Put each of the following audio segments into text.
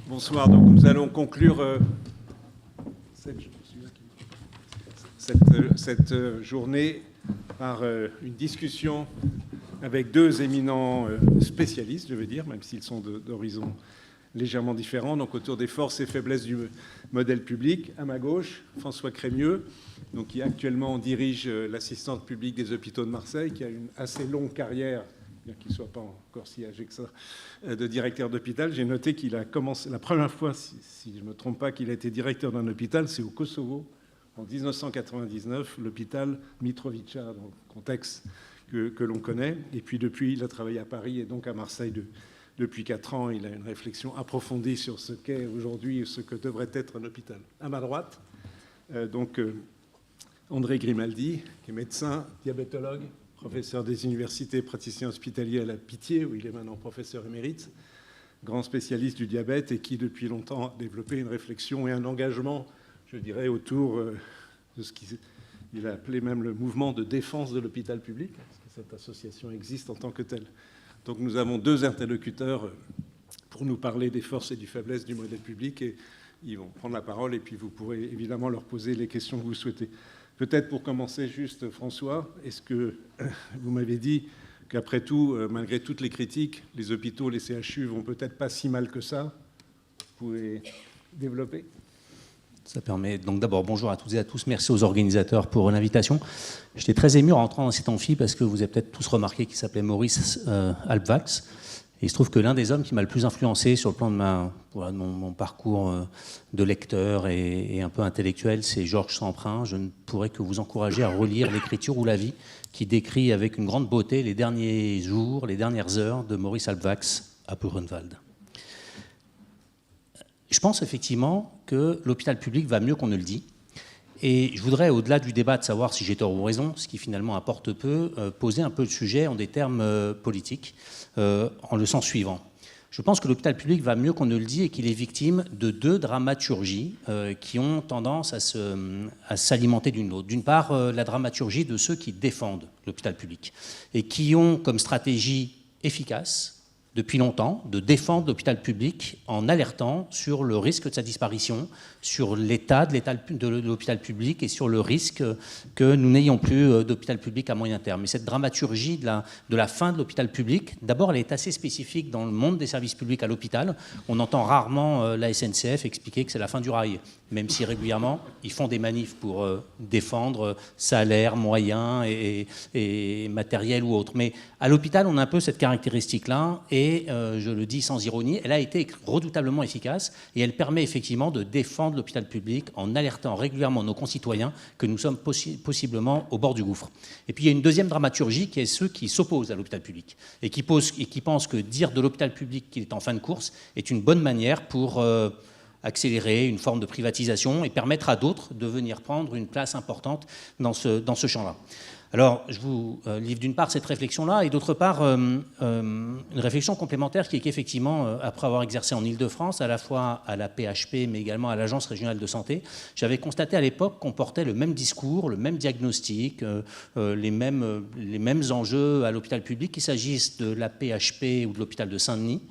Bonsoir, donc nous allons conclure cette journée par une discussion avec deux éminents spécialistes, je veux dire, même s'ils sont d'horizons légèrement différents, donc autour des forces et faiblesses du modèle public. À ma gauche, François Crémieux, donc, qui actuellement dirige l'assistance publique des hôpitaux de Marseille, qui a une assez longue carrière, bien qu'il ne soit pas encore si âgé que ça, de directeur d'hôpital. J'ai noté qu'il a commencé, la première fois, si je ne me trompe pas, qu'il a été directeur d'un hôpital, c'est au Kosovo, en 1999, l'hôpital Mitrovica, dans le contexte que l'on connaît. Et puis depuis, il a travaillé à Paris et donc à Marseille depuis 4 ans. Il a une réflexion approfondie sur ce qu'est aujourd'hui et ce que devrait être un hôpital. À ma droite, André Grimaldi, qui est médecin, diabétologue, professeur des universités, praticien hospitalier à la Pitié, où il est maintenant professeur émérite, grand spécialiste du diabète et qui, depuis longtemps, a développé une réflexion et un engagement, je dirais, autour de ce qu'il a appelé même le mouvement de défense de l'hôpital public, parce que cette association existe en tant que telle. Donc nous avons deux interlocuteurs pour nous parler des forces et des faiblesses du modèle public, et ils vont prendre la parole, et puis vous pourrez évidemment leur poser les questions que vous souhaitez. Peut-être pour commencer, juste François, est-ce que vous m'avez dit qu'après tout, malgré toutes les critiques, les hôpitaux, les CHU vont peut-être pas si mal que ça? Vous pouvez développer? Ça permet. Donc d'abord, bonjour à toutes et à tous. Merci aux organisateurs pour l'invitation. J'étais très ému en rentrant dans cet amphi parce que vous avez peut-être tous remarqué qu'il s'appelait Maurice Halbwachs. Et il se trouve que l'un des hommes qui m'a le plus influencé sur le plan de mon parcours de lecteur et un peu intellectuel, c'est Georges Semprin. Je ne pourrais que vous encourager à relire l'écriture ou la vie qui décrit avec une grande beauté les derniers jours, les dernières heures de Maurice Halbwachs à Buchenwald. Je pense effectivement que l'hôpital public va mieux qu'on ne le dit. Et je voudrais, au-delà du débat de savoir si j'ai tort ou raison, ce qui finalement apporte peu, poser un peu le sujet en des termes politiques, en le sens suivant. Je pense que l'hôpital public va mieux qu'on ne le dit et qu'il est victime de deux dramaturgies qui ont tendance à s'alimenter d'une autre. D'une part, la dramaturgie de ceux qui défendent l'hôpital public et qui ont comme stratégie efficace, depuis longtemps, de défendre l'hôpital public en alertant sur le risque de sa disparition, sur l'état de l'hôpital public et sur le risque que nous n'ayons plus d'hôpital public à moyen terme. Et cette dramaturgie de la fin de l'hôpital public, d'abord, elle est assez spécifique dans le monde des services publics à l'hôpital. On entend rarement la SNCF expliquer que c'est la fin du rail, même si régulièrement, ils font des manifs pour défendre salaire, moyens et matériel ou autre. Mais à l'hôpital, on a un peu cette caractéristique-là et je le dis sans ironie, elle a été redoutablement efficace et elle permet effectivement de défendre l'hôpital public en alertant régulièrement nos concitoyens que nous sommes possiblement au bord du gouffre. Et puis il y a une deuxième dramaturgie qui est ceux qui s'opposent à l'hôpital public et qui pensent que dire de l'hôpital public qu'il est en fin de course est une bonne manière pour accélérer une forme de privatisation et permettre à d'autres de venir prendre une place importante dans ce champ-là. Alors, je vous livre d'une part cette réflexion-là et d'autre part une réflexion complémentaire qui est qu'effectivement, après avoir exercé en Île-de-France, à la fois à la PHP mais également à l'Agence régionale de santé, j'avais constaté à l'époque qu'on portait le même discours, le même diagnostic, les mêmes enjeux à l'hôpital public, qu'il s'agisse de la PHP ou de l'hôpital de Saint-Denis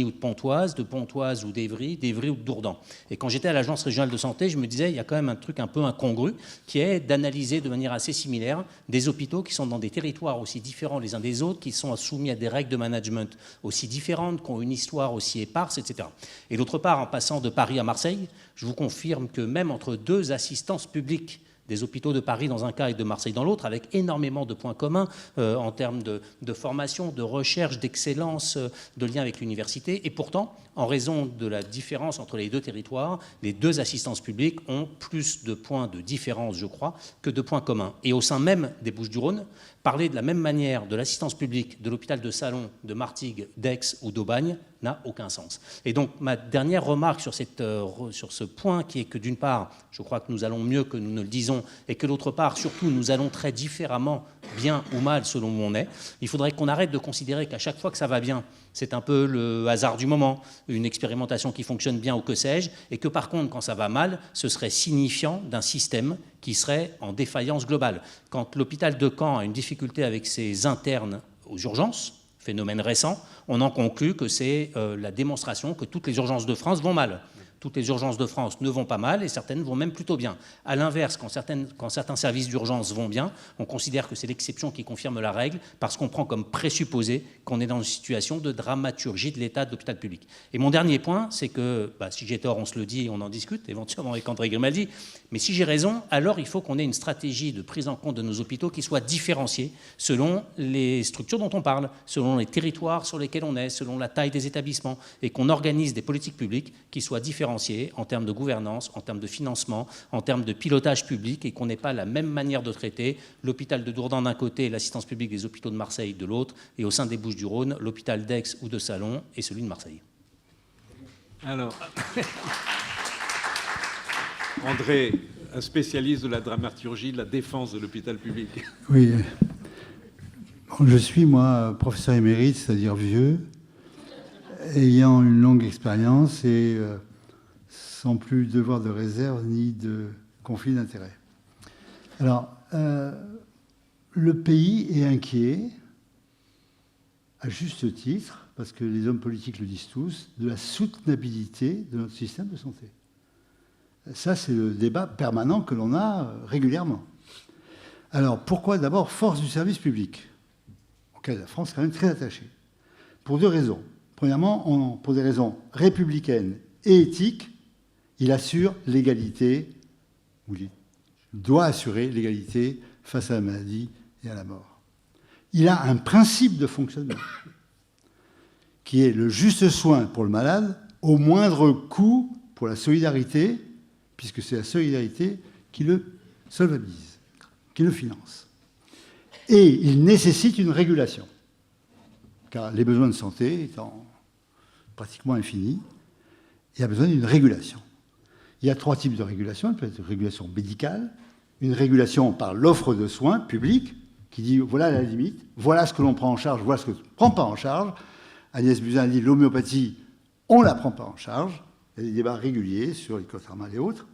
ou de Pontoise ou d'Évry ou de Dourdan. Et quand j'étais à l'Agence régionale de santé, je me disais, il y a quand même un truc un peu incongru, qui est d'analyser de manière assez similaire des hôpitaux qui sont dans des territoires aussi différents les uns des autres, qui sont soumis à des règles de management aussi différentes, qui ont une histoire aussi éparse, etc. Et d'autre part, en passant de Paris à Marseille, je vous confirme que même entre deux assistances publiques des hôpitaux de Paris dans un cas et de Marseille dans l'autre, avec énormément de points communs en termes de formation, de recherche, d'excellence, de lien avec l'université. Et pourtant, en raison de la différence entre les deux territoires, les deux assistances publiques ont plus de points de différence, je crois, que de points communs. Et au sein même des Bouches-du-Rhône, parler de la même manière de l'assistance publique de l'hôpital de Salon, de Martigues, d'Aix ou d'Aubagne n'a aucun sens. Et donc, ma dernière remarque sur ce point, qui est que d'une part, je crois que nous allons mieux que nous ne le disons, et que d'autre part, surtout, nous allons très différemment, bien ou mal, selon où on est. Il faudrait qu'on arrête de considérer qu'à chaque fois que ça va bien, c'est un peu le hasard du moment, une expérimentation qui fonctionne bien ou que sais-je, et que par contre, quand ça va mal, ce serait signifiant d'un système qui serait en défaillance globale. Quand l'hôpital de Caen a une difficulté avec ses internes aux urgences, phénomène récent, on en conclut que c'est la démonstration que toutes les urgences de France vont mal. Toutes les urgences de France ne vont pas mal et certaines vont même plutôt bien. À l'inverse, quand certains services d'urgence vont bien, on considère que c'est l'exception qui confirme la règle parce qu'on prend comme présupposé qu'on est dans une situation de dramaturgie de l'état de l'hôpital public. Et mon dernier point, c'est que, si j'ai tort, on se le dit et on en discute, éventuellement avec André Grimaldi, mais si j'ai raison, alors il faut qu'on ait une stratégie de prise en compte de nos hôpitaux qui soit différenciée selon les structures dont on parle, selon les territoires sur lesquels on est, selon la taille des établissements, et qu'on organise des politiques publiques qui soient différenciées en termes de gouvernance, en termes de financement, en termes de pilotage public, et qu'on n'ait pas la même manière de traiter l'hôpital de Dourdan d'un côté et l'assistance publique des hôpitaux de Marseille de l'autre, et au sein des Bouches-du-Rhône, l'hôpital d'Aix ou de Salon et celui de Marseille. Alors, André, un spécialiste de la dramaturgie, de la défense de l'hôpital public. Oui. Je suis, moi, professeur émérite, c'est-à-dire vieux, ayant une longue expérience et sans plus devoir de réserve ni de conflit d'intérêts. Alors, le pays est inquiet, à juste titre, parce que les hommes politiques le disent tous, de la soutenabilité de notre système de santé. Ça, c'est le débat permanent que l'on a régulièrement. Alors, pourquoi d'abord force du service public, auquel la France est quand même très attachée? Pour deux raisons. Premièrement, pour des raisons républicaines et éthiques, il assure l'égalité, ou il doit assurer l'égalité face à la maladie et à la mort. Il a un principe de fonctionnement, qui est le juste soin pour le malade, au moindre coût pour la solidarité, puisque c'est la solidarité qui le solvabilise, qui le finance. Et il nécessite une régulation, car les besoins de santé étant pratiquement infinis, il y a besoin d'une régulation. Il y a trois types de régulation. Il peut être une régulation médicale, une régulation par l'offre de soins publics, qui dit voilà la limite, voilà ce que l'on prend en charge, voilà ce que l'on ne prend pas en charge. Agnès Buzyn dit l'homéopathie, on ne la prend pas en charge. Il y a des débats réguliers sur l'icothermal et autres.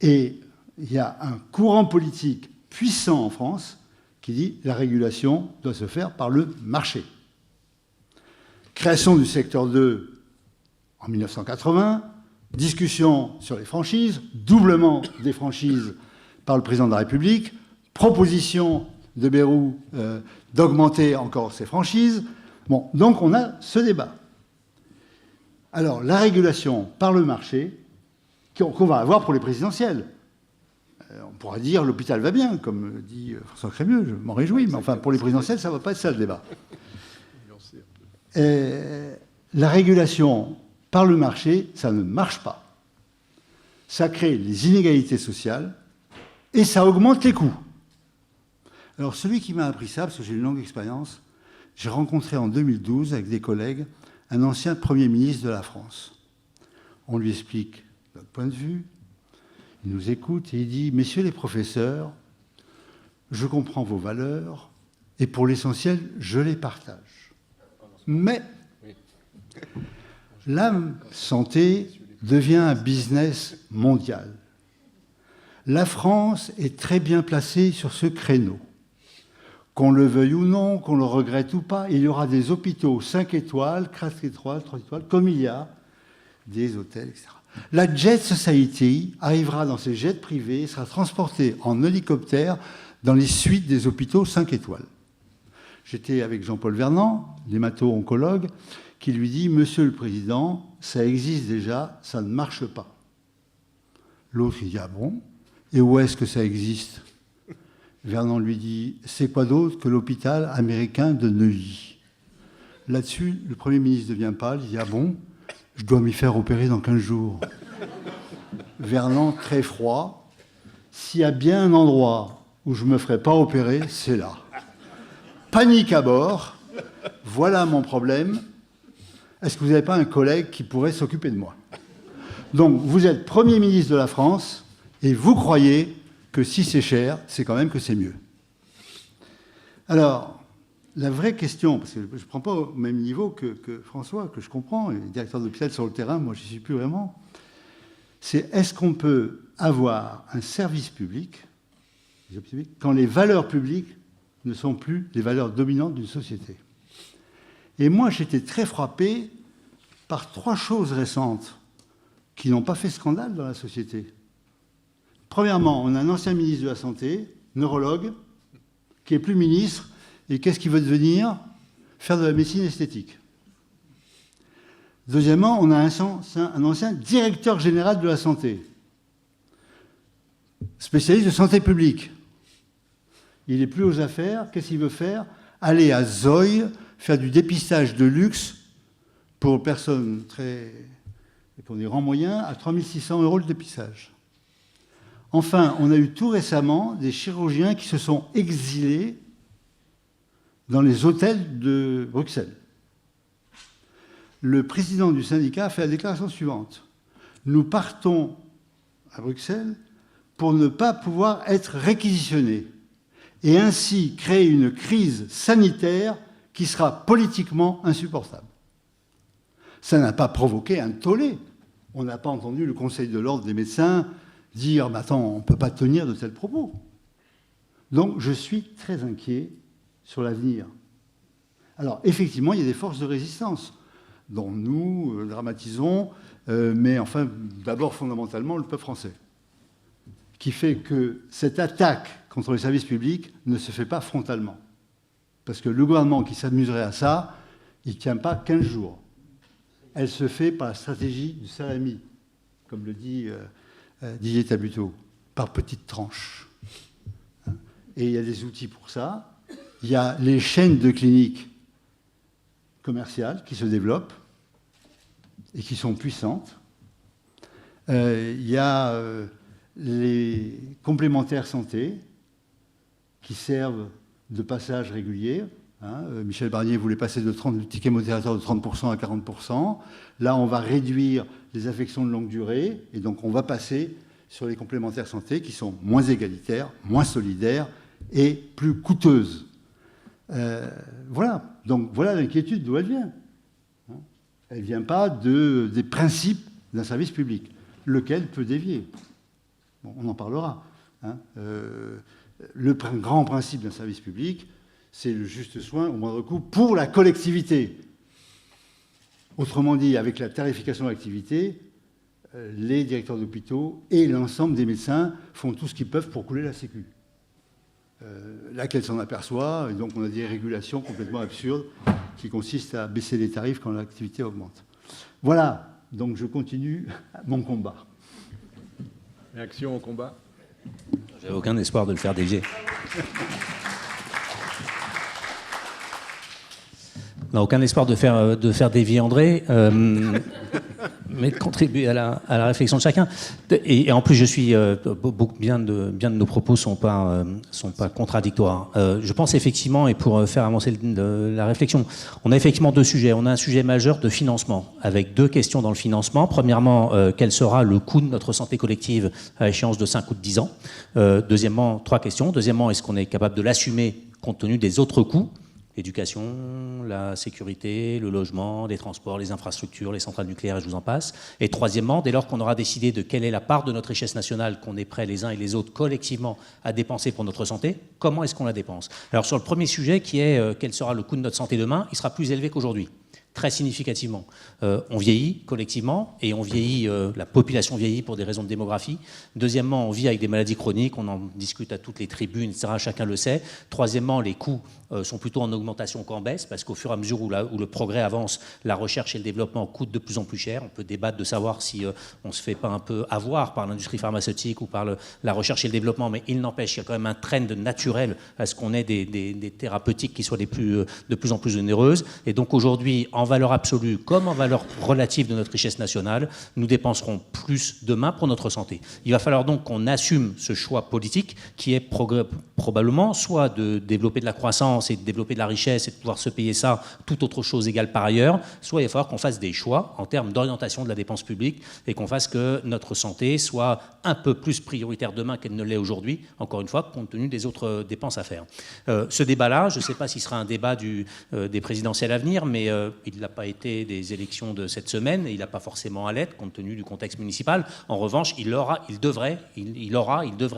Et il y a un courant politique puissant en France qui dit la régulation doit se faire par le marché. Création du secteur 2 en 1980, discussion sur les franchises, doublement des franchises par le président de la République, proposition de Bayrou d'augmenter encore ces franchises. Bon, donc on a ce débat. Alors, la régulation par le marché qu'on va avoir pour les présidentielles. On pourra dire l'hôpital va bien, comme dit François Crémieux, je m'en réjouis, mais enfin, pour les présidentielles, ça ne va pas être ça le débat. La régulation par le marché, ça ne marche pas. Ça crée les inégalités sociales et ça augmente les coûts. Alors, celui qui m'a appris ça, parce que j'ai une longue expérience, j'ai rencontré en 2012, avec des collègues, un ancien Premier ministre de la France. On lui explique notre point de vue, il nous écoute et il dit « Messieurs les professeurs, je comprends vos valeurs et pour l'essentiel, je les partage. Mais la santé devient un business mondial. La France est très bien placée sur ce créneau. Qu'on le veuille ou non, qu'on le regrette ou pas, il y aura des hôpitaux 5 étoiles, 4 étoiles, 3 étoiles, comme il y a des hôtels, etc. La Jet Society arrivera dans ses jets privés, sera transportée en hélicoptère dans les suites des hôpitaux 5 étoiles. J'étais avec Jean-Paul Vernant, l'hémato-oncologue, qui lui dit « Monsieur le Président, ça existe déjà, ça ne marche pas. » L'autre, il dit « Ah bon? Et où est-ce que ça existe ?» Vernant lui dit « C'est quoi d'autre que l'hôpital américain de Neuilly ?» Là-dessus, le Premier ministre devient pâle, il dit « Ah bon? Je dois m'y faire opérer dans 15 jours. » Vernant, très froid, « S'il y a bien un endroit où je ne me ferai pas opérer, c'est là. » Panique à bord, voilà mon problème. est-ce que vous n'avez pas un collègue qui pourrait s'occuper de moi? Donc, vous êtes Premier ministre de la France et vous croyez que si c'est cher, c'est quand même que c'est mieux. Alors, la vraie question, parce que je ne prends pas au même niveau que François, que je comprends, et le directeur d'hôpital sur le terrain, moi je n'y suis plus vraiment, c'est est-ce qu'on peut avoir un service public quand les valeurs publiques ne sont plus les valeurs dominantes d'une société? Et moi j'étais très frappé par 3 choses récentes qui n'ont pas fait scandale dans la société. Premièrement, on a un ancien ministre de la Santé, neurologue, qui est plus ministre, et qu'est-ce qu'il veut devenir? Faire de la médecine esthétique. Deuxièmement, on a un ancien directeur général de la santé, spécialiste de santé publique. Il n'est plus aux affaires, qu'est-ce qu'il veut faire? Aller à Zoï, faire du dépistage de luxe pour personnes très, qu'on est rang moyen, à 3 600 € le dépistage. Enfin, on a eu tout récemment des chirurgiens qui se sont exilés dans les hôtels de Bruxelles. Le président du syndicat a fait la déclaration suivante. Nous partons à Bruxelles pour ne pas pouvoir être réquisitionnés et ainsi créer une crise sanitaire qui sera politiquement insupportable. Ça n'a pas provoqué un tollé. On n'a pas entendu le Conseil de l'ordre des médecins dire « Mais attends, on ne peut pas tenir de tels propos ». Donc je suis très inquiet sur l'avenir. Alors effectivement, il y a des forces de résistance dont nous dramatisons, mais enfin d'abord fondamentalement le peuple français, qui fait que cette attaque contre les services publics ne se fait pas frontalement. Parce que le gouvernement qui s'amuserait à ça, il ne tient pas 15 jours. Elle se fait par la stratégie du salami, comme le dit Didier Tabuteau, par petites tranches. Et il y a des outils pour ça. Il y a les chaînes de cliniques commerciales qui se développent et qui sont puissantes. Il y a les complémentaires santé qui servent de passage régulier. Michel Barnier voulait passer du ticket modérateur de 30% à 40%. Là, on va réduire les affections de longue durée et donc on va passer sur les complémentaires santé qui sont moins égalitaires, moins solidaires et plus coûteuses. Voilà. Donc voilà l'inquiétude d'où elle vient. Elle ne vient pas des principes d'un service public, lequel peut dévier. Bon, on en parlera. Le grand principe d'un service public, c'est le juste soin au moindre coût pour la collectivité. Autrement dit, avec la tarification de l'activité, les directeurs d'hôpitaux et l'ensemble des médecins font tout ce qu'ils peuvent pour couler la Sécu. Là qu'elle s'en aperçoit, et donc on a des régulations complètement absurdes qui consistent à baisser les tarifs quand l'activité augmente. Voilà, donc je continue mon combat. Réaction au combat? J'avais aucun espoir de le faire dévier. On n'a aucun espoir de faire dévier André, mais de contribuer à la réflexion de chacun. Et en plus, je suis bien de nos propos sont pas contradictoires. Je pense effectivement, et pour faire avancer la réflexion, on a effectivement 2 sujets. On a un sujet majeur de financement, avec 2 questions dans le financement. Premièrement, quel sera le coût de notre santé collective à échéance de 5 ou de 10 ans? Deuxièmement, 3 questions. Deuxièmement, est-ce qu'on est capable de l'assumer compte tenu des autres coûts? L'éducation, la sécurité, le logement, les transports, les infrastructures, les centrales nucléaires, et je vous en passe. Et troisièmement, dès lors qu'on aura décidé de quelle est la part de notre richesse nationale qu'on est prêts les uns et les autres collectivement à dépenser pour notre santé, comment est-ce qu'on la dépense? Alors sur le premier sujet qui est quel sera le coût de notre santé demain, il sera plus élevé qu'aujourd'hui. Très significativement. On vieillit collectivement et on vieillit, la population vieillit pour des raisons de démographie. Deuxièmement, on vit avec des maladies chroniques, on en discute à toutes les tribunes, etc. Chacun le sait. Troisièmement, les coûts sont plutôt en augmentation qu'en baisse parce qu'au fur et à mesure où le progrès avance, la recherche et le développement coûtent de plus en plus cher. On peut débattre de savoir si on ne se fait pas un peu avoir par l'industrie pharmaceutique ou par la recherche et le développement, mais il n'empêche qu'il y a quand même un trend naturel à ce qu'on ait des thérapeutiques qui soient de plus en plus onéreuses. Et donc aujourd'hui, en valeur absolue comme en valeur relative de notre richesse nationale, nous dépenserons plus demain pour notre santé. Il va falloir donc qu'on assume ce choix politique qui est probablement soit de développer de la croissance et de développer de la richesse et de pouvoir se payer ça, toute autre chose égale par ailleurs, soit il va falloir qu'on fasse des choix en termes d'orientation de la dépense publique et qu'on fasse que notre santé soit un peu plus prioritaire demain qu'elle ne l'est aujourd'hui, encore une fois, compte tenu des autres dépenses à faire. Ce débat-là, je ne sais pas s'il sera un débat des présidentielles à venir, mais il ne l'a pas été des élections de cette semaine et il n'a pas forcément à l'être compte tenu du contexte municipal. En revanche, il devrait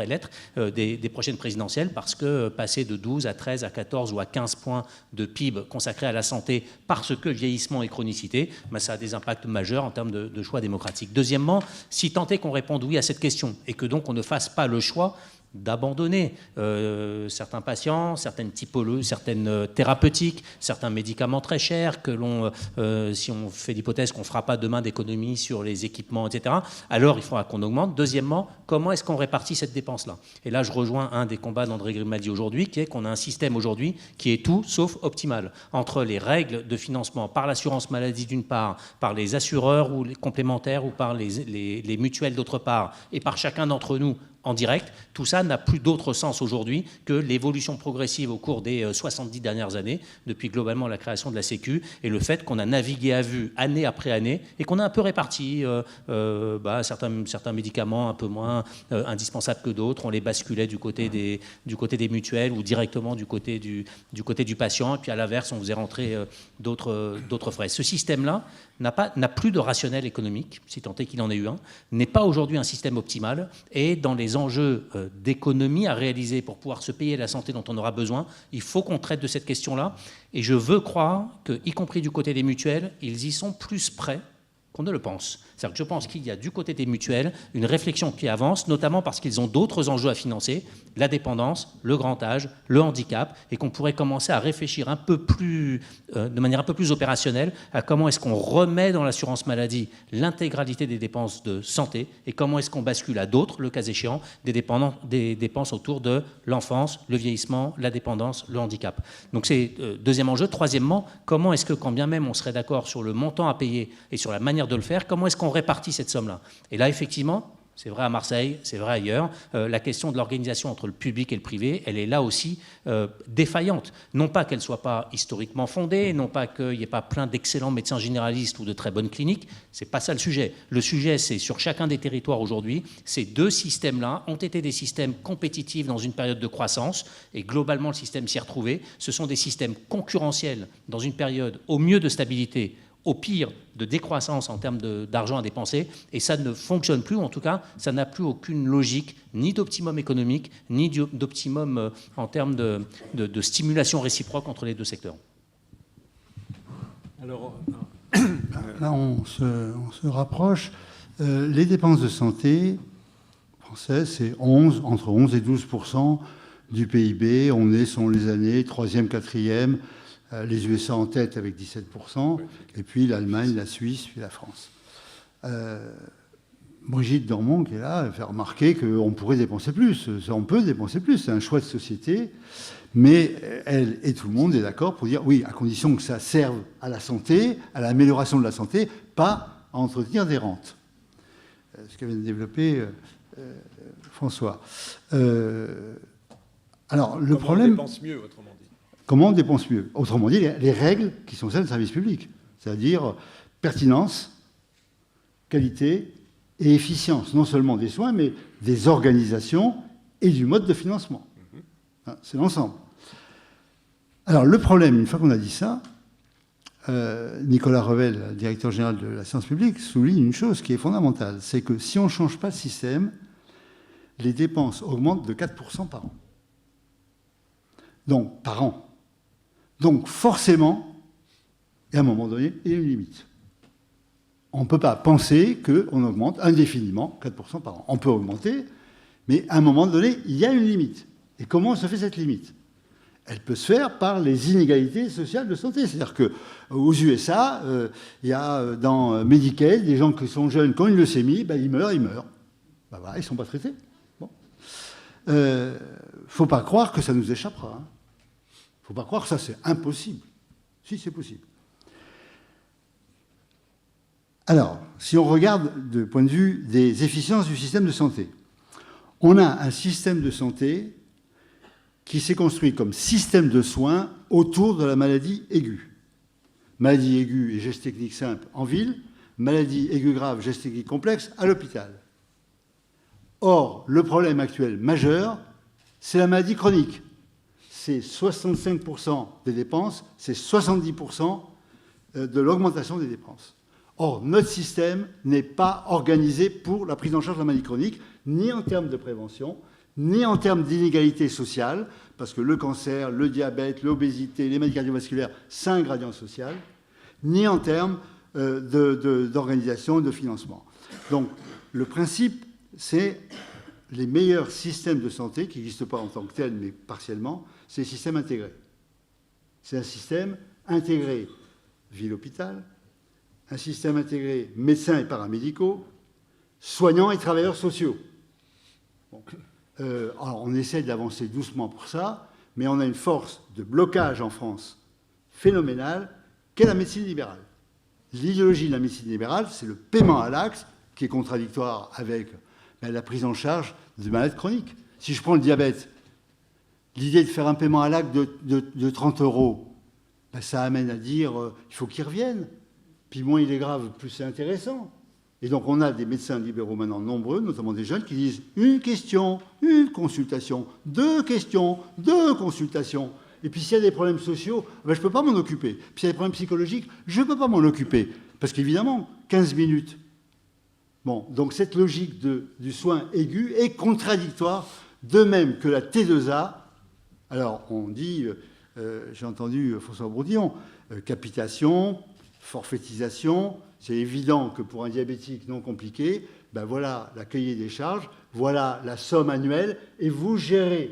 l'être des prochaines présidentielles parce que passer de 12 à 13 à 14 ou à 15 points de PIB consacrés à la santé parce que vieillissement et chronicité, ça a des impacts majeurs en termes de choix démocratiques. Deuxièmement, si tant est qu'on réponde oui à cette question et que donc on ne fasse pas le choix d'abandonner certains patients, certaines typologies, certaines thérapeutiques, certains médicaments très chers que si on fait l'hypothèse qu'on ne fera pas demain d'économie sur les équipements, etc., alors il faudra qu'on augmente. Deuxièmement, comment est-ce qu'on répartit cette dépense-là? Et là, je rejoins un des combats d'André Grimaldi aujourd'hui, qui est qu'on a un système aujourd'hui qui est tout sauf optimal. Entre les règles de financement par l'assurance maladie d'une part, par les assureurs ou les complémentaires ou par les mutuelles d'autre part, et par chacun d'entre nous, en direct, tout ça n'a plus d'autre sens aujourd'hui que l'évolution progressive au cours des 70 dernières années, depuis globalement la création de la Sécu, et le fait qu'on a navigué à vue année après année, et qu'on a un peu réparti certains médicaments un peu moins indispensables que d'autres, on les basculait du côté des mutuelles ou directement du côté du patient, et puis à l'inverse, on faisait rentrer d'autres frais. Ce système-là n'a plus de rationnel économique, si tant est qu'il en ait eu un, n'est pas aujourd'hui un système optimal, et dans les enjeux d'économie à réaliser pour pouvoir se payer la santé dont on aura besoin, il faut qu'on traite de cette question-là. Et je veux croire que, y compris du côté des mutuelles, ils y sont plus prêts qu'on ne le pense. C'est-à-dire que je pense qu'il y a du côté des mutuelles une réflexion qui avance, notamment parce qu'ils ont d'autres enjeux à financer, la dépendance, le grand âge, le handicap, et qu'on pourrait commencer à réfléchir un peu plus, de manière un peu plus opérationnelle à comment est-ce qu'on remet dans l'assurance maladie l'intégralité des dépenses de santé et comment est-ce qu'on bascule à d'autres, le cas échéant, des dépenses autour de l'enfance, le vieillissement, la dépendance, le handicap. Donc c'est deuxième enjeu. Troisièmement, comment est-ce que, quand bien même on serait d'accord sur le montant à payer et sur la manière de le faire, comment est-ce qu'on répartit cette somme-là? Et là, effectivement, c'est vrai à Marseille, c'est vrai ailleurs, la question de l'organisation entre le public et le privé, elle est là aussi défaillante. Non pas qu'elle ne soit pas historiquement fondée, non pas qu'il n'y ait pas plein d'excellents médecins généralistes ou de très bonnes cliniques, c'est pas ça le sujet. Le sujet, c'est sur chacun des territoires aujourd'hui, ces deux systèmes-là ont été des systèmes compétitifs dans une période de croissance, et globalement le système s'y est retrouvé. Ce sont des systèmes concurrentiels dans une période au mieux de stabilité, au pire de décroissance en termes d'argent à dépenser, et ça ne fonctionne plus, ou en tout cas, ça n'a plus aucune logique, ni d'optimum économique, ni d'optimum en termes de stimulation réciproque entre les deux secteurs. Alors, là, on se rapproche. Les dépenses de santé françaises, c'est entre 11 et 12% du PIB. On est, selon les années, 3e, 4e. Les USA en tête avec 17%, et puis l'Allemagne, la Suisse, puis la France. Brigitte Dormont, qui est là, fait remarquer qu'on pourrait dépenser plus. On peut dépenser plus, c'est un choix de société, mais elle et tout le monde est d'accord pour dire oui, à condition que ça serve à la santé, à l'amélioration de la santé, pas à entretenir des rentes. Ce que vient de développer François. Alors, le problème... On dépense mieux, autrement dit. Comment on dépense mieux? Autrement dit, les règles qui sont celles du service public, c'est-à-dire pertinence, qualité et efficience, non seulement des soins, mais des organisations et du mode de financement. C'est l'ensemble. Alors le problème, une fois qu'on a dit ça, Nicolas Revel, directeur général de la science publique, souligne une chose qui est fondamentale, c'est que si on ne change pas le système, les dépenses augmentent de 4% par an. Donc, par an. Donc, forcément, et à un moment donné, il y a une limite. On ne peut pas penser qu'on augmente indéfiniment 4% par an. On peut augmenter, mais à un moment donné, il y a une limite. Et comment se fait cette limite? Elle peut se faire par les inégalités sociales de santé. C'est-à-dire qu'aux USA, il y a dans Medicaid des gens qui sont jeunes, quand une leucémie, ils meurent. Ben voilà, ils ne sont pas traités. Bon. Faut pas croire que ça nous échappera. Faut pas croire que ça, c'est impossible. Si, c'est possible. Alors, si on regarde du point de vue des efficiences du système de santé, on a un système de santé qui s'est construit comme système de soins autour de la maladie aiguë. Maladie aiguë et gestes techniques simples en ville, maladie aiguë grave, gestes techniques complexes à l'hôpital. Or, le problème actuel majeur, c'est la maladie chronique. C'est 65% des dépenses, c'est 70% de l'augmentation des dépenses. Or, notre système n'est pas organisé pour la prise en charge de la maladie chronique, ni en termes de prévention, ni en termes d'inégalité sociale, parce que le cancer, le diabète, l'obésité, les maladies cardiovasculaires, c'est un gradient social, ni en termes d'organisation, de financement. Donc, le principe, c'est les meilleurs systèmes de santé, qui n'existent pas en tant que tels, mais partiellement, c'est les systèmes intégrés. C'est un système intégré ville-hôpital, un système intégré médecins et paramédicaux, soignants et travailleurs sociaux. Bon. Alors on essaie d'avancer doucement pour ça, mais on a une force de blocage en France phénoménale qu'est la médecine libérale. L'idéologie de la médecine libérale, c'est le paiement à l'acte, qui est contradictoire avec la prise en charge des maladies chroniques. Si je prends le diabète, l'idée de faire un paiement à l'acte de 30 €, ça amène à dire il faut qu'il revienne. Puis moins il est grave, plus c'est intéressant. Et donc on a des médecins libéraux maintenant nombreux, notamment des jeunes, qui disent une question, une consultation, 2 questions, 2 consultations. Et puis s'il y a des problèmes sociaux, je ne peux pas m'en occuper. Puis s'il y a des problèmes psychologiques, je ne peux pas m'en occuper. Parce qu'évidemment, 15 minutes. Bon, donc cette logique du soin aigu est contradictoire, de même que la T2A. Alors on dit, j'ai entendu François Bourdillon, capitation, forfaitisation, c'est évident que pour un diabétique non compliqué, ben voilà la cahier des charges, voilà la somme annuelle, et vous gérez,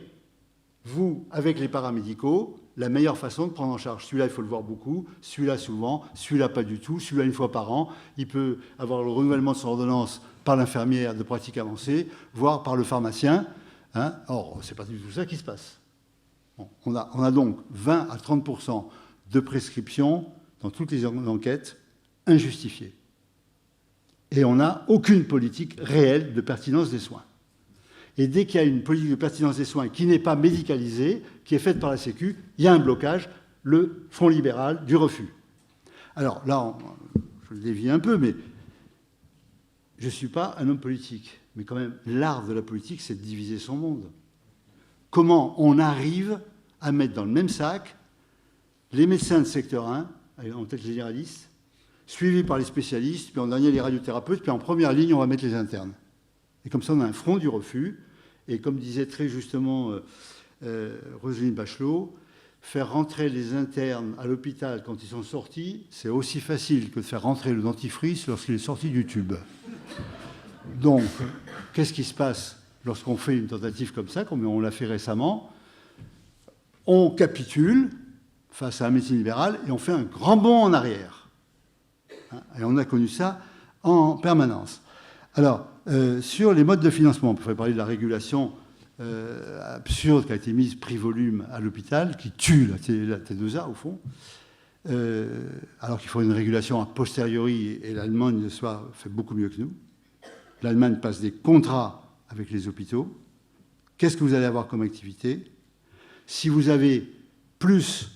vous, avec les paramédicaux, la meilleure façon de prendre en charge. Celui-là, il faut le voir beaucoup, celui-là souvent, celui-là pas du tout, celui-là une fois par an. Il peut avoir le renouvellement de son ordonnance par l'infirmière de pratique avancée, voire par le pharmacien. Hein. Or, c'est pas du tout ça qui se passe. Bon, on a donc 20 à 30% de prescriptions dans toutes les enquêtes injustifiées. Et on n'a aucune politique réelle de pertinence des soins. Et dès qu'il y a une politique de pertinence des soins qui n'est pas médicalisée, qui est faite par la Sécu, il y a un blocage, le Front libéral du refus. Alors là, je le dévie un peu, mais je ne suis pas un homme politique. Mais quand même, l'art de la politique, c'est de diviser son monde. Comment on arrive à mettre dans le même sac les médecins de secteur 1, en tête les généralistes, suivis par les spécialistes, puis en dernier les radiothérapeutes, puis en première ligne, on va mettre les internes. Et comme ça, on a un front du refus. Et comme disait très justement Roselyne Bachelot, faire rentrer les internes à l'hôpital quand ils sont sortis, c'est aussi facile que de faire rentrer le dentifrice lorsqu'il est sorti du tube. Donc, qu'est-ce qui se passe lorsqu'on fait une tentative comme ça, comme on l'a fait récemment? On capitule face à la médecine libérale et on fait un grand bond en arrière. Et on a connu ça en permanence. Alors, sur les modes de financement, on pourrait parler de la régulation absurde qui a été mise prix-volume à l'hôpital, qui tue la T2A au fond, alors qu'il faut une régulation a posteriori, et l'Allemagne fait beaucoup mieux que nous. L'Allemagne passe des contrats avec les hôpitaux. Qu'est-ce que vous allez avoir comme activité? Si vous avez plus,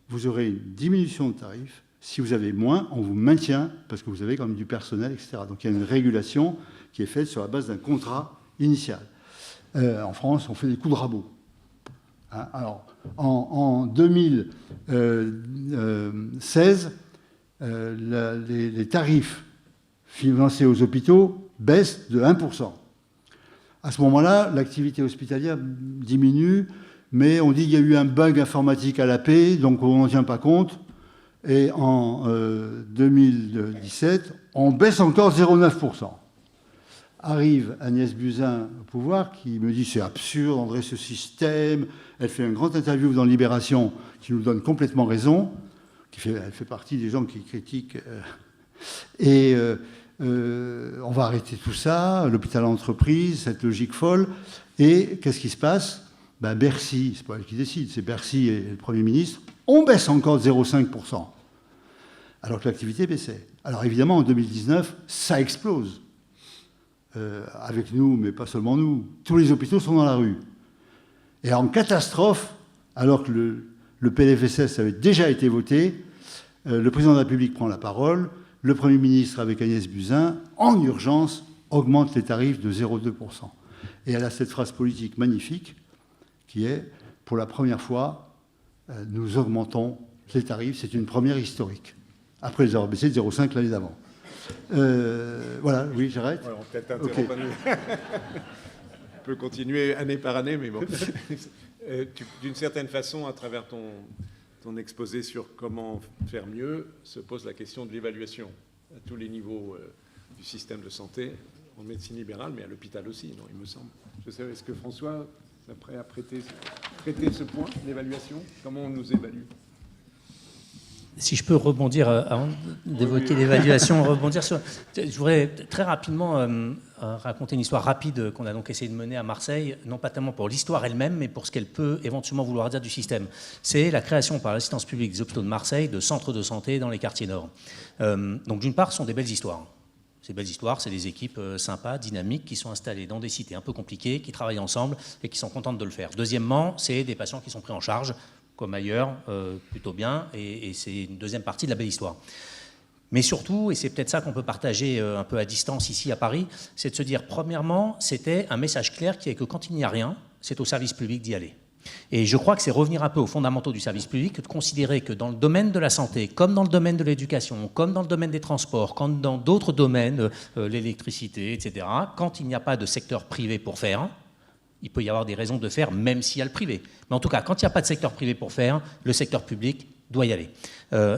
vous aurez une diminution de tarifs. Si vous avez moins, on vous maintient parce que vous avez quand même du personnel, etc. Donc il y a une régulation qui est faite sur la base d'un contrat initial. En France, on fait des coups de rabot. Hein, alors, en 2016, les tarifs financés aux hôpitaux baissent de 1%. À ce moment-là, l'activité hospitalière diminue, mais on dit qu'il y a eu un bug informatique à l'AP, donc on n'en tient pas compte. Et en 2017, on baisse encore 0,9%. Arrive Agnès Buzyn au pouvoir qui me dit c'est absurde, André, ce système. Elle fait une grande interview dans Libération qui nous donne complètement raison. Elle fait partie des gens qui critiquent. On va arrêter tout ça, l'hôpital entreprise, cette logique folle. Et qu'est-ce qui se passe? Bercy, c'est pas elle qui décide, c'est Bercy et le Premier ministre. On baisse encore de 0,5%. alors que l'activité baissait. Alors évidemment, en 2019, ça explose. Avec nous, mais pas seulement nous. Tous les hôpitaux sont dans la rue. Et en catastrophe, alors que le PLFSS avait déjà été voté, le président de la République prend la parole, le Premier ministre, avec Agnès Buzyn, en urgence, augmente les tarifs de 0,2%. Et elle a cette phrase politique magnifique qui est, pour la première fois, nous augmentons les tarifs, c'est une première historique, après les avoir baissés de 0,5 l'année d'avant. Voilà, oui, j'arrête. Ouais, on peut-être interrompre. Okay. On peut continuer année par année, mais bon. D'une certaine façon, à travers ton exposé sur comment faire mieux, se pose la question de l'évaluation à tous les niveaux du système de santé, en médecine libérale, mais à l'hôpital aussi, non, il me semble. Je sais, est-ce que François est prêt à traiter ce point, l'évaluation? Comment on nous évalue? Si je peux rebondir, avant d'évoquer l'évaluation, rebondir sur... Je voudrais très rapidement raconter une histoire rapide qu'on a donc essayé de mener à Marseille, non pas tellement pour l'histoire elle-même, mais pour ce qu'elle peut éventuellement vouloir dire du système. C'est la création par l'assistance publique des hôpitaux de Marseille de centres de santé dans les quartiers nord. Donc d'une part, ce sont des belles histoires. Ces belles histoires, c'est des équipes sympas, dynamiques, qui sont installées dans des cités un peu compliquées, qui travaillent ensemble et qui sont contentes de le faire. Deuxièmement, c'est des patients qui sont pris en charge, comme ailleurs, plutôt bien, et c'est une deuxième partie de la belle histoire. Mais surtout, et c'est peut-être ça qu'on peut partager un peu à distance ici à Paris, c'est de se dire, premièrement, c'était un message clair qui est que quand il n'y a rien, c'est au service public d'y aller. Et je crois que c'est revenir un peu aux fondamentaux du service public, de considérer que dans le domaine de la santé, comme dans le domaine de l'éducation, comme dans le domaine des transports, comme dans d'autres domaines, l'électricité, etc., quand il n'y a pas de secteur privé pour faire, il peut y avoir des raisons de faire, même s'il y a le privé. Mais en tout cas, quand il n'y a pas de secteur privé pour faire, le secteur public doit y aller.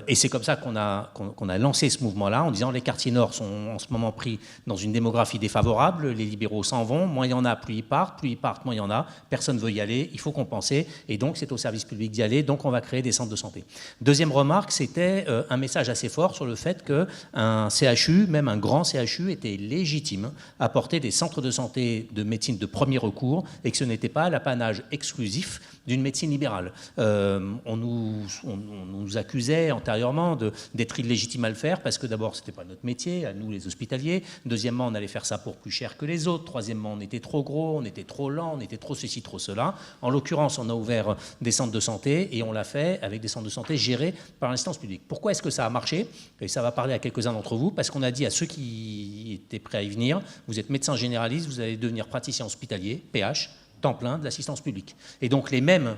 Et c'est comme ça qu'on a lancé ce mouvement-là, en disant les quartiers nord sont en ce moment pris dans une démographie défavorable, les libéraux s'en vont, moins il y en a, plus ils partent, moins il y en a, personne ne veut y aller, il faut compenser, et donc c'est au service public d'y aller, donc on va créer des centres de santé. Deuxième remarque, c'était un message assez fort sur le fait qu'un CHU, même un grand CHU, était légitime à porter des centres de santé de médecine de premier recours, et que ce n'était pas l'apanage exclusif d'une médecine libérale. On nous accusait antérieurement d'être illégitime à le faire, parce que d'abord, ce n'était pas notre métier, à nous les hospitaliers. Deuxièmement, on allait faire ça pour plus cher que les autres. Troisièmement, on était trop gros, on était trop lent, on était trop ceci, trop cela. En l'occurrence, on a ouvert des centres de santé, et on l'a fait avec des centres de santé gérés par l'instance publique. Pourquoi est-ce que ça a marché? Et ça va parler à quelques-uns d'entre vous, parce qu'on a dit à ceux qui étaient prêts à y venir, vous êtes médecin généraliste, vous allez devenir praticien hospitalier, PH, temps plein de l'assistance publique. Et donc les mêmes,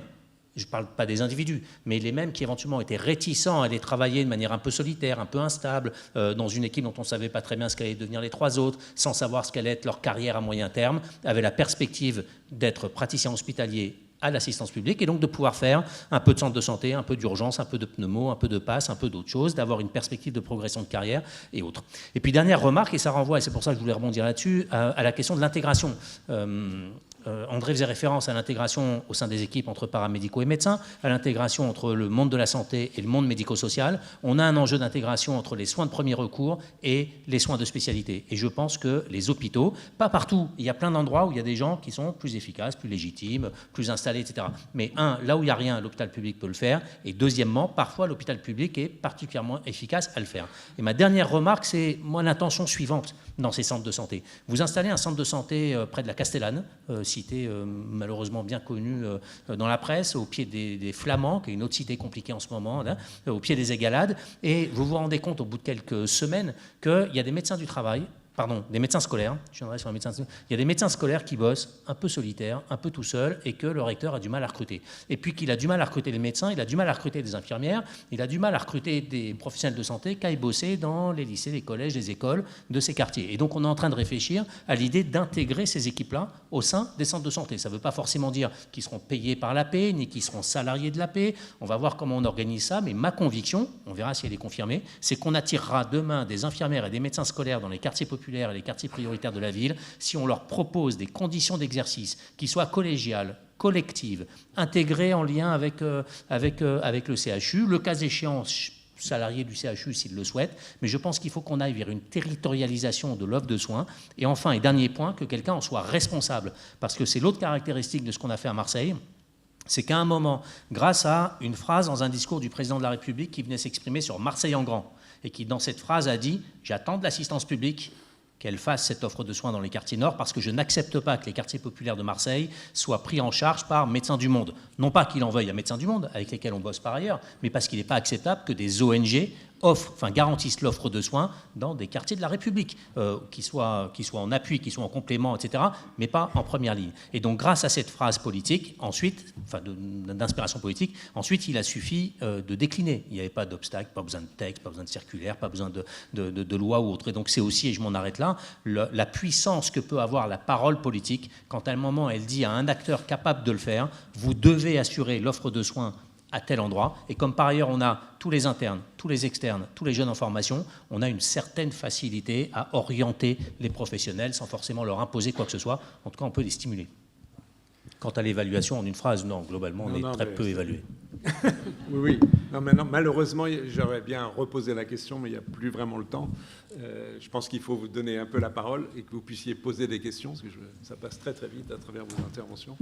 je ne parle pas des individus, mais les mêmes qui éventuellement étaient réticents à aller travailler de manière un peu solitaire, un peu instable, dans une équipe dont on ne savait pas très bien ce qu'allaient devenir les trois autres, sans savoir ce qu'allait être leur carrière à moyen terme, avaient la perspective d'être praticien hospitalier à l'assistance publique, et donc de pouvoir faire un peu de centre de santé, un peu d'urgence, un peu de pneumo, un peu de passe, un peu d'autres choses, d'avoir une perspective de progression de carrière et autres. Et puis dernière remarque, et ça renvoie, et c'est pour ça que je voulais rebondir là-dessus, à la question de l'intégration. André faisait référence à l'intégration au sein des équipes entre paramédicaux et médecins, à l'intégration entre le monde de la santé et le monde médico-social. On a un enjeu d'intégration entre les soins de premier recours et les soins de spécialité. Et je pense que les hôpitaux, pas partout, il y a plein d'endroits où il y a des gens qui sont plus efficaces, plus légitimes, plus installés, etc. Mais là où il n'y a rien, l'hôpital public peut le faire. Et deuxièmement, parfois l'hôpital public est particulièrement efficace à le faire. Et ma dernière remarque, c'est moi l'intention suivante dans ces centres de santé. Vous installez un centre de santé près de la Castellane, cité malheureusement bien connue dans la presse, au pied des Flamands, qui est une autre cité compliquée en ce moment, là, au pied des Égalades, et vous vous rendez compte au bout de quelques semaines qu'il y a des médecins du travail, des médecins scolaires, je viendrai sur les médecins, il y a des médecins scolaires qui bossent un peu solitaires, un peu tout seuls, et que le recteur a du mal à recruter. Et puis qu'il a du mal à recruter les médecins, il a du mal à recruter des infirmières, il a du mal à recruter des professionnels de santé qui aillent bosser dans les lycées, les collèges, les écoles de ces quartiers. Et donc on est en train de réfléchir à l'idée d'intégrer ces équipes-là au sein des centres de santé. Ça ne veut pas forcément dire qu'ils seront payés par la paix, ni qu'ils seront salariés de la paix. On va voir comment on organise ça, mais ma conviction, on verra si elle est confirmée, c'est qu'on attirera demain des infirmières et des médecins scolaires dans les quartiers populaires et les quartiers prioritaires de la ville, si on leur propose des conditions d'exercice qui soient collégiales, collectives, intégrées en lien avec le CHU, le cas échéant, salariés du CHU s'ils le souhaitent, mais je pense qu'il faut qu'on aille vers une territorialisation de l'offre de soins. Et enfin, et dernier point, que quelqu'un en soit responsable, parce que c'est l'autre caractéristique de ce qu'on a fait à Marseille, c'est qu'à un moment, grâce à une phrase dans un discours du président de la République qui venait s'exprimer sur Marseille en grand, et qui, dans cette phrase, a dit « J'attends de l'assistance publique qu'elle fasse cette offre de soins dans les quartiers nord parce que je n'accepte pas que les quartiers populaires de Marseille soient pris en charge par Médecins du Monde. Non pas qu'il en veuille à Médecins du Monde, avec lesquels on bosse par ailleurs, mais parce qu'il n'est pas acceptable que des ONG garantissent l'offre de soins dans des quartiers de la République, qui soient en appui, qui soient en complément, etc., mais pas en première ligne. Et donc, grâce à cette phrase politique, ensuite, d'inspiration politique, ensuite, il a suffi de décliner. Il n'y avait pas d'obstacle, pas besoin de texte, pas besoin de circulaire, pas besoin de loi ou autre. Et donc, c'est aussi, et je m'en arrête là, la puissance que peut avoir la parole politique quand à un moment, elle dit à un acteur capable de le faire, vous devez assurer l'offre de soins à tel endroit. Et comme par ailleurs, on a tous les internes, tous les externes, tous les jeunes en formation, on a une certaine facilité à orienter les professionnels sans forcément leur imposer quoi que ce soit. En tout cas, on peut les stimuler. Quant à l'évaluation, en une phrase, non, globalement, on est très peu évalué. Oui. Non, maintenant, malheureusement, j'aurais bien reposé la question, mais il n'y a plus vraiment le temps. Je pense qu'il faut vous donner un peu la parole et que vous puissiez poser des questions, parce que ça passe très très vite à travers vos interventions.